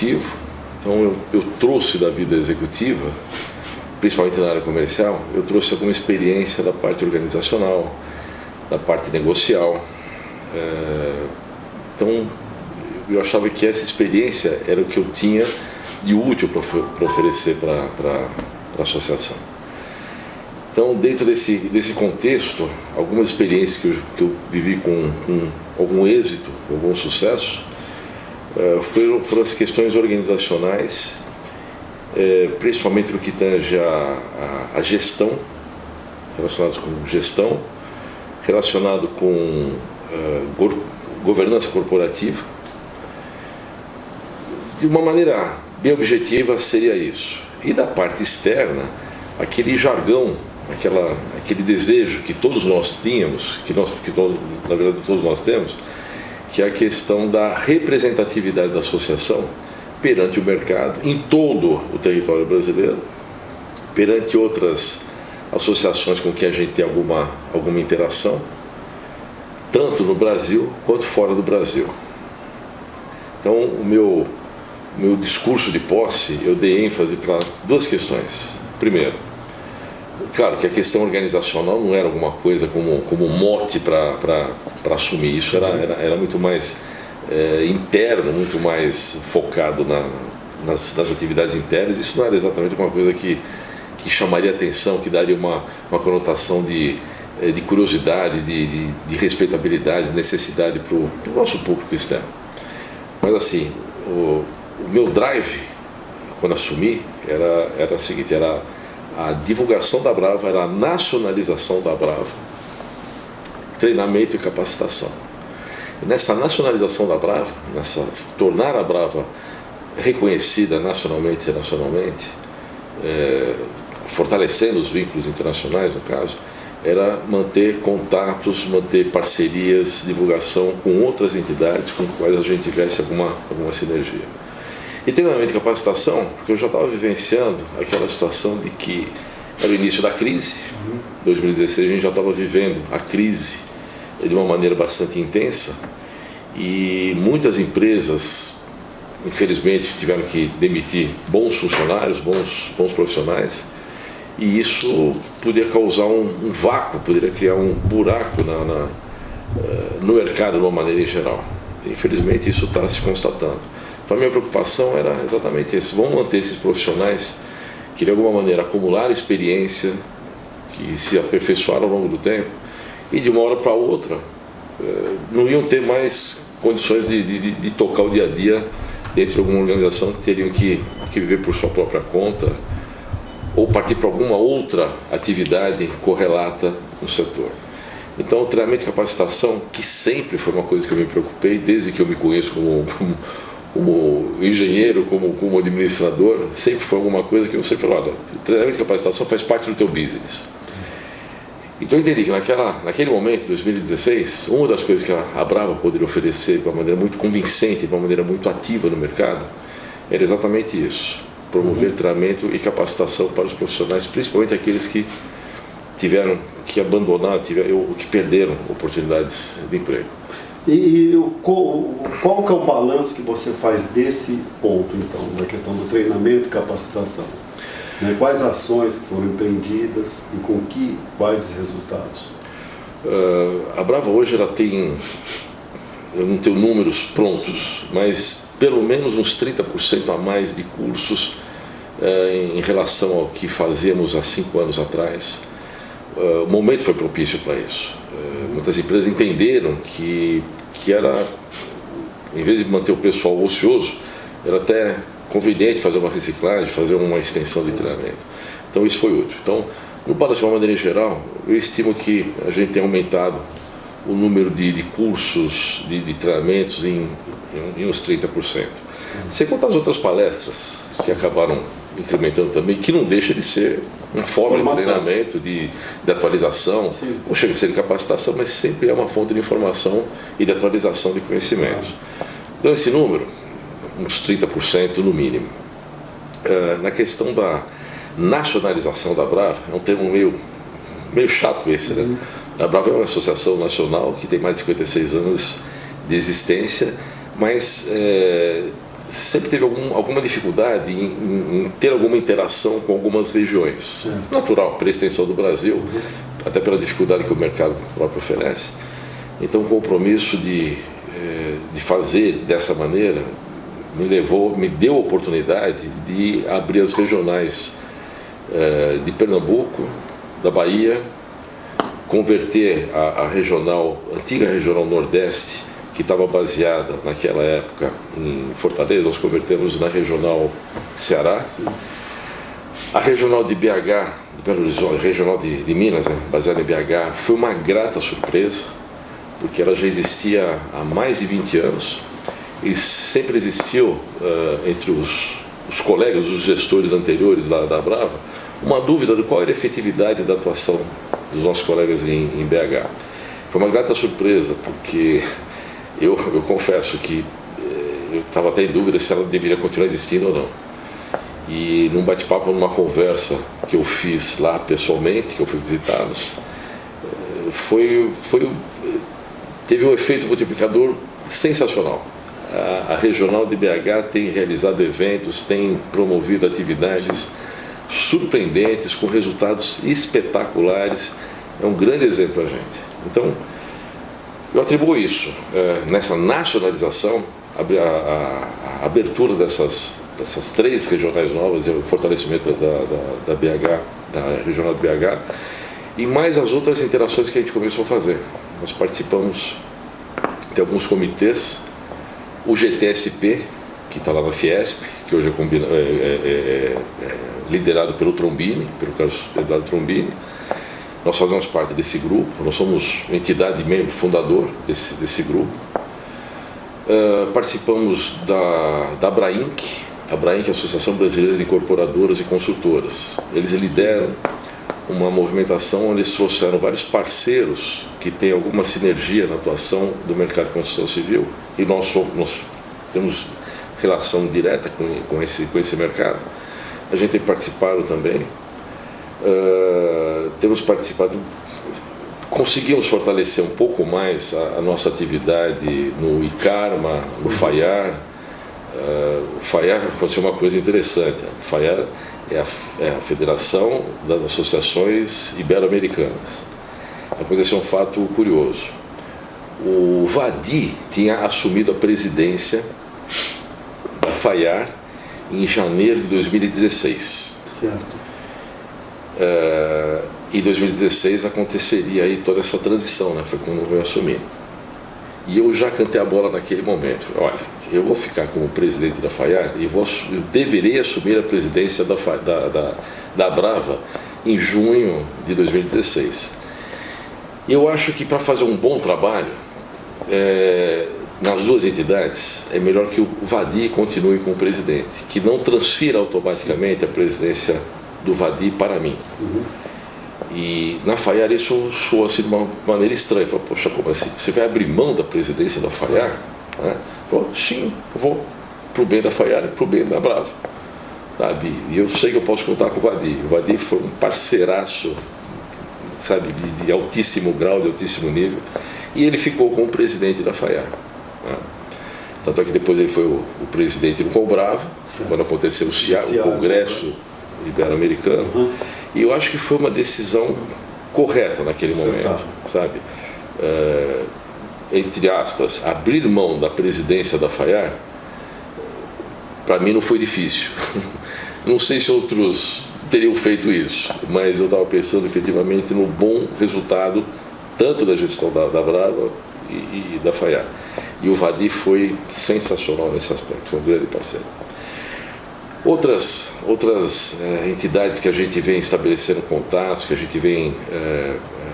executivo, então eu trouxe da vida executiva, principalmente na área comercial, eu trouxe alguma experiência da parte organizacional, da parte negocial. Então eu achava que essa experiência era o que eu tinha de útil para oferecer para a associação. Então, dentro desse contexto, algumas experiências que eu vivi com algum êxito, com algum sucesso, foram as questões organizacionais, principalmente no que tange a gestão, relacionados com gestão, relacionado com governança corporativa. De uma maneira bem objetiva seria isso. E da parte externa, aquele jargão, aquele desejo que todos nós tínhamos, na verdade todos nós temos, que é a questão da representatividade da associação perante o mercado, em todo o território brasileiro, perante outras associações com quem a gente tem alguma interação, tanto no Brasil quanto fora do Brasil. Então, o meu discurso de posse, eu dei ênfase para duas questões. Primeiro, claro que a questão organizacional não era alguma coisa como mote para assumir isso, era muito mais interno, muito mais focado nas atividades internas. Isso não era exatamente uma coisa que chamaria atenção, que daria uma conotação de curiosidade, de respeitabilidade, de necessidade para o nosso público externo. Mas assim, o meu drive, quando assumi, era o seguinte, era a divulgação da Brava, era a nacionalização da Brava, treinamento e capacitação. E nessa nacionalização da Brava, tornar a Brava reconhecida nacionalmente e internacionalmente, fortalecendo os vínculos internacionais, no caso, era manter contatos, manter parcerias, divulgação com outras entidades com as quais a gente tivesse alguma sinergia. E treinamento e capacitação, porque eu já estava vivenciando aquela situação de que era o início da crise. Em 2016 a gente já estava vivendo a crise de uma maneira bastante intensa e muitas empresas, infelizmente, tiveram que demitir bons funcionários, bons profissionais, e isso poderia causar um vácuo, poderia criar um buraco no mercado de uma maneira em geral. Infelizmente isso está se constatando. Então a minha preocupação era exatamente isso: vamos manter esses profissionais que de alguma maneira acumularam experiência, que se aperfeiçoaram ao longo do tempo, e de uma hora para outra não iam ter mais condições de tocar o dia a dia dentro de alguma organização, que teriam que viver por sua própria conta ou partir para alguma outra atividade correlata no setor. Então o treinamento e capacitação, que sempre foi uma coisa que eu me preocupei desde que eu me conheço como engenheiro, como administrador, sempre foi alguma coisa que eu sempre falava: treinamento e capacitação faz parte do teu business. Então eu entendi que naquele momento, em 2016, uma das coisas que a Brava poderia oferecer de uma maneira muito convincente, de uma maneira muito ativa no mercado, era exatamente isso: promover treinamento e capacitação para os profissionais, principalmente aqueles que tiveram que abandonar, que perderam oportunidades de emprego. E qual que é o balanço que você faz desse ponto, então, da questão do treinamento e capacitação? Quais ações que foram empreendidas e quais resultados? A Brava hoje ela tem, eu não tenho números prontos, mas pelo menos uns 30% a mais de cursos em relação ao que fazíamos há 5 anos atrás. O momento foi propício para isso. Muitas empresas entenderam que era, em vez de manter o pessoal ocioso, era até conveniente fazer uma reciclagem, fazer uma extensão de treinamento. Então isso foi útil. Então, no balanço de uma maneira geral, eu estimo que a gente tem aumentado o número de cursos, de treinamentos em uns 30%. Sem contar as outras palestras que acabaram incrementando também, que não deixa de ser uma forma de treinamento, de atualização. Sim. Não chega a ser de capacitação, mas sempre é uma fonte de informação e de atualização de conhecimentos. Então esse número, uns 30% no mínimo. Na questão da nacionalização da Brava, é um termo meio chato esse, né? A Brava é uma associação nacional que tem mais de 56 anos de existência, mas sempre teve alguma dificuldade em ter alguma interação com algumas regiões. Natural, pela extensão do Brasil, até pela dificuldade que o mercado próprio oferece. Então, o compromisso de fazer dessa maneira me deu a oportunidade de abrir as regionais de Pernambuco, da Bahia, converter a antiga regional Nordeste, que estava baseada naquela época em Fortaleza, nós convertemos na regional Ceará. A regional de BH, de Belo Horizonte, regional de Minas, baseada em BH, foi uma grata surpresa, porque ela já existia há mais de 20 anos e sempre existiu entre os colegas, os gestores anteriores da Brava, uma dúvida de qual era a efetividade da atuação dos nossos colegas em BH. Foi uma grata surpresa, porque eu confesso que eu estava até em dúvida se ela deveria continuar existindo ou não. E num bate-papo, numa conversa que eu fiz lá pessoalmente, que eu fui visitá-los, teve um efeito multiplicador sensacional. A regional de BH tem realizado eventos, tem promovido atividades surpreendentes, com resultados espetaculares. É um grande exemplo para a gente. Então, eu atribuo isso, nessa nacionalização, a abertura dessas 3 regionais novas, o fortalecimento da BH, da regional de BH, e mais as outras interações que a gente começou a fazer. Nós participamos de alguns comitês, o GTSP, que está lá na Fiesp, que hoje é liderado pelo Trombini, pelo Carlos Eduardo Trombini. Nós fazemos parte desse grupo, nós somos uma entidade membro fundador desse grupo. Participamos da ABRAINC, a Associação Brasileira de Incorporadoras e Consultoras. Eles lideram uma movimentação onde eles trouxeram vários parceiros que têm alguma sinergia na atuação do mercado de construção civil, e nós temos relação direta com esse mercado. A gente tem participado também. Temos participado, conseguimos fortalecer um pouco mais a nossa atividade no ICARMA, no FAIAR. O FAIAR aconteceu uma coisa interessante. O FAIAR é a Federação das Associações Ibero-Americanas. Aconteceu um fato curioso. O Vadi tinha assumido a presidência da FAIAR em janeiro de 2016. Certo. Em 2016 aconteceria aí toda essa transição, né? Foi quando eu assumi. E eu já cantei a bola naquele momento. Olha, eu vou ficar como presidente da FAIAR e eu deverei assumir a presidência da Brava em junho de 2016. E eu acho que para fazer um bom trabalho nas duas entidades, é melhor que o Vadi continue como presidente, que não transfira automaticamente a presidência do Vadi para mim. E na FAIAR isso soou assim de uma maneira estranha. Falei, poxa, como assim? Você vai abrir mão da presidência da FAIAR? Falei, sim, eu vou pro bem da FAIAR e pro bem da Brava. Sabe? E eu sei que eu posso contar com o Vadi. O Vadi foi um parceiraço, sabe, de altíssimo grau, de altíssimo nível. E ele ficou como presidente da FAIAR. Tanto é que depois ele foi o presidente do Combrava, quando aconteceu o Congresso Ibero-Americano. E eu acho que foi uma decisão correta naquele momento, sabe? Entre aspas, abrir mão da presidência da FAIAR, para mim não foi difícil. Não sei se outros teriam feito isso, mas eu estava pensando efetivamente no bom resultado, tanto da gestão da Brava e da FAIAR. E o Vadi foi sensacional nesse aspecto, foi um grande parceiro. Outras entidades que a gente vem estabelecendo contatos, que a gente vem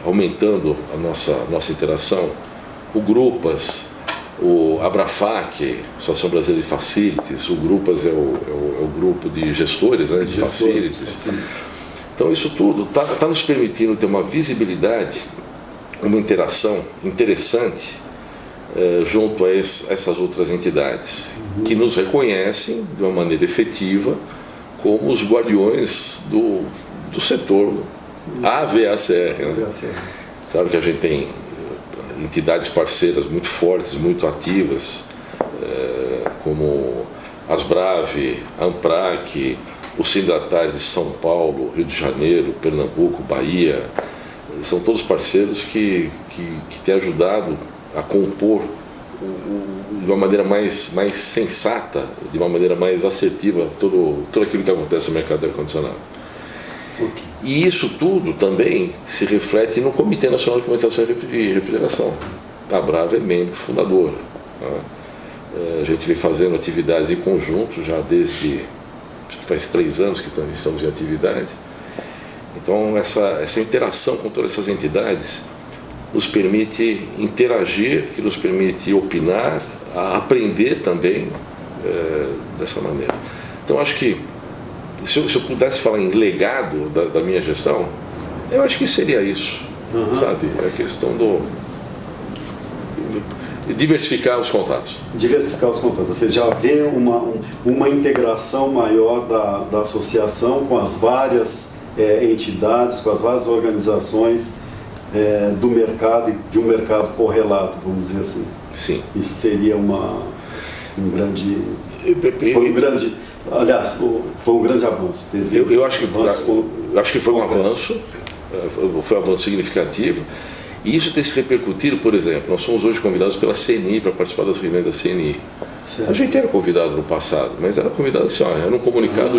aumentando a nossa interação, o Grupas, o Abrafac, Associação Brasileira de Facilities, o Grupas é o grupo de gestores, né, de facilities. Então isso tudo está nos permitindo ter uma visibilidade, uma interação interessante junto a essas outras entidades, que nos reconhecem de uma maneira efetiva como os guardiões do setor AVACR. Né? Claro que a gente tem entidades parceiras muito fortes, muito ativas, como Asbrave, Amprac, o Sindratais de São Paulo, Rio de Janeiro, Pernambuco, Bahia, são todos parceiros que têm ajudado a compor de uma maneira mais sensata, de uma maneira mais assertiva, tudo aquilo que acontece no mercado de ar-condicionado. Okay. E isso tudo também se reflete no Comitê Nacional de Climatização e Refrigeração. A Abrava é membro fundador. Né? A gente vem fazendo atividades em conjunto já desde, faz 3 anos que estamos em atividade. Então essa interação com todas essas entidades nos permite interagir, que nos permite opinar, aprender também dessa maneira. Então acho que se eu pudesse falar em legado da minha gestão, eu acho que seria isso, sabe? A questão de diversificar os contatos. Diversificar os contatos, ou seja, haver uma integração maior da associação com as várias entidades, com as várias organizações do mercado, e de um mercado correlato, vamos dizer assim. Sim. Isso seria um grande... Aliás, foi um grande avanço. Eu acho que foi um avanço, significativo, e isso tem se repercutido. Por exemplo, nós somos hoje convidados pela CNI para participar das reuniões da CNI. Certo. A gente era convidado no passado, mas era convidado assim, era um comunicado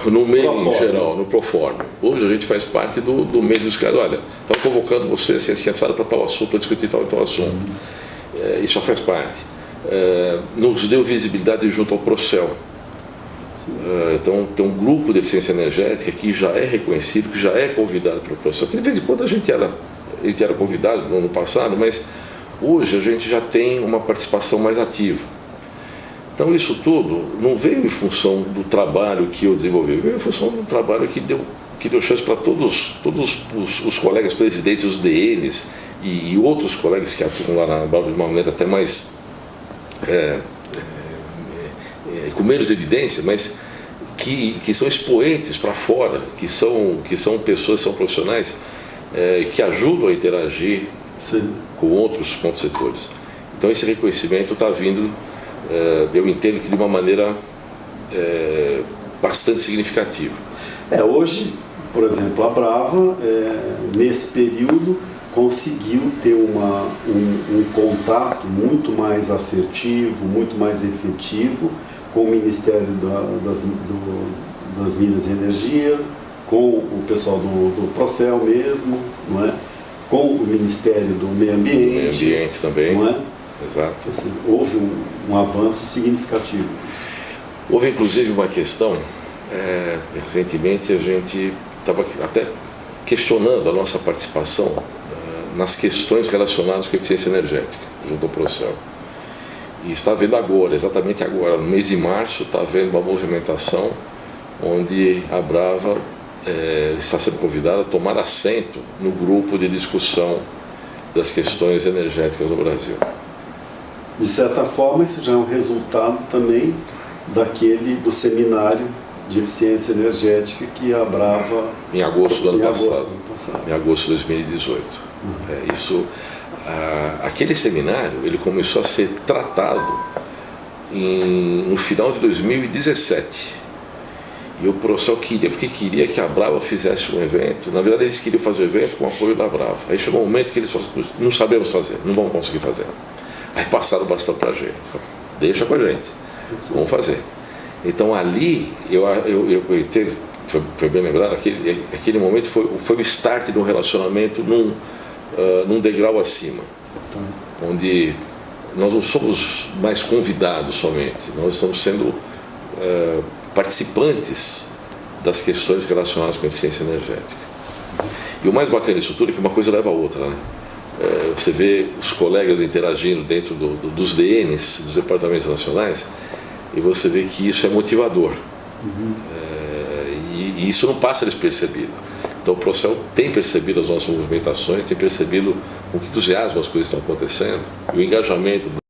no meio em geral, no Proforma. Hoje a gente faz parte do meio dos caras. Olha, estão convocando você, ciência para tal assunto, para discutir tal assunto. Isso já faz parte. Nos deu visibilidade junto ao Procel. Então tem um grupo de eficiência energética que já é reconhecido, que já é convidado para o Procel. Que de vez em quando a gente era convidado no ano passado, mas hoje a gente já tem uma participação mais ativa. Então isso tudo não veio em função do trabalho que eu desenvolvi, veio em função do trabalho que deu chance para todos os colegas presidentes, os DNs e outros colegas que atuam lá na Abrava de uma maneira até mais com menos evidência, mas que são expoentes para fora, que são pessoas, são profissionais que ajudam a interagir com outros setores. Então esse reconhecimento está vindo, eu entendo que de uma maneira bastante significativa. Hoje, por exemplo, a Abrava, nesse período, conseguiu ter um contato muito mais assertivo, muito mais efetivo com o Ministério das Minas e Energia, com o pessoal do Procel mesmo, não é? Com o Ministério do Meio Ambiente. Do Meio Ambiente também. Não é? Exato. Assim, houve um avanço significativo. Houve inclusive uma questão, recentemente a gente estava até questionando a nossa participação nas questões relacionadas com a eficiência energética, junto ao Procel. E está havendo agora, exatamente agora, no mês de março, está havendo uma movimentação onde a Abrava está sendo convidada a tomar assento no grupo de discussão das questões energéticas no Brasil. De certa forma, isso já é um resultado também do seminário de eficiência energética que a Abrava... Em agosto do ano passado. Em agosto de 2018. Aquele seminário ele começou a ser tratado no final de 2017. E o Procel queria que a Abrava fizesse um evento. Na verdade, eles queriam fazer o evento com o apoio da Abrava. Aí chegou um momento que eles falaram, não sabemos fazer, não vamos conseguir fazer. Aí passaram o bastão para a gente. Falaram, deixa com a gente, vamos fazer. Então ali, foi bem lembrado, aquele momento foi o start de um relacionamento num degrau acima, onde nós não somos mais convidados somente, nós estamos sendo participantes das questões relacionadas com a eficiência energética. E o mais bacana disso tudo é que uma coisa leva a outra, né? Você vê os colegas interagindo dentro dos DNs, dos departamentos nacionais, e você vê que isso é motivador. E isso não passa despercebido. Então o Procel tem percebido as nossas movimentações, tem percebido com que entusiasmo as coisas estão acontecendo, e o engajamento